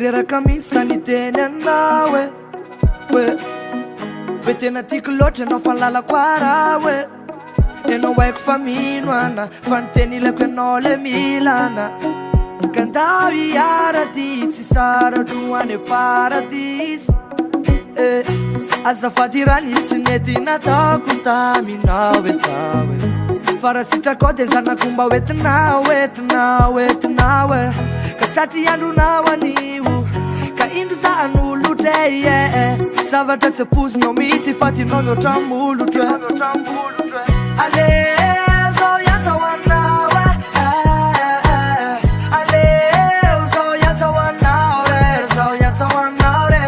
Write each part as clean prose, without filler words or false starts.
reraka mihitsy teny anao hoe tena tiako loatra anao fa lalako araha hoe enao haiko fa mino ana fa niteny ilako ianao le milana ka ndao hiara-dy tsy sarotro any paradisy azafady raha nisy tsy nety nataoko taminao e za hoe fa raha sitrako dia zanako mba hoentinao ka satria andronao anio ka indro za anolotre zavatra tsy apozinao mihitsy fa tinao mihoatra molotro aleo zao iantsa ho anao aleo zao iantsa ho anao re zao iantsa ho anao re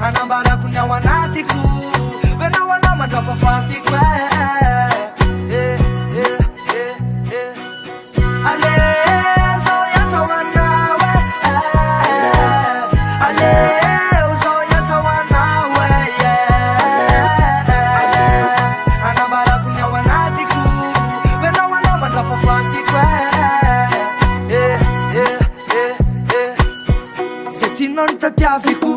anambarako ny ao anatiko venao anao mandrapafatiko tatiaviko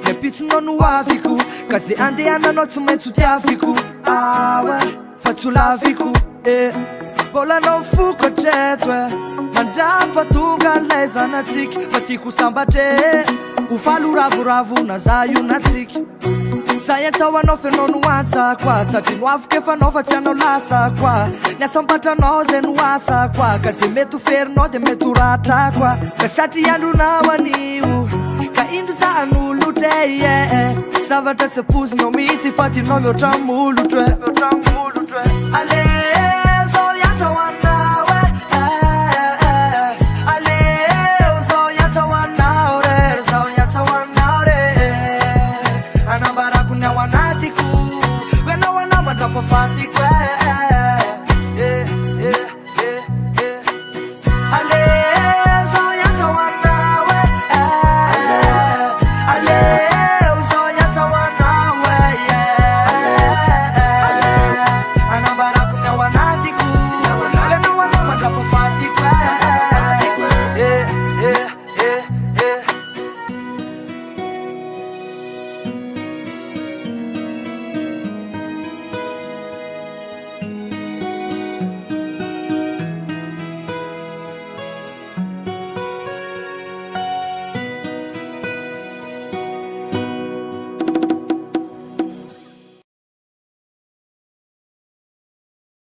nepitsinao no aviko ka ze andehananao tsy maintsy ho tiaviko awe fa tsy ho laviko mbola anao fokotreto mandrapatonga lay zanatsika fa tiako sambatre ho falo ravoravona za io natsika za iantsa ho anao fenao no antsa koa satria no aviko efa anao fa tsy anao lasa koa ny asampatranao zay no asa koa ka ze mety ho ferinao dia mety ho ratra koa ka satria andronao anio ka indro za anolotre zavatra tsy apozinao mihitsy fa tinao mihoatra molotro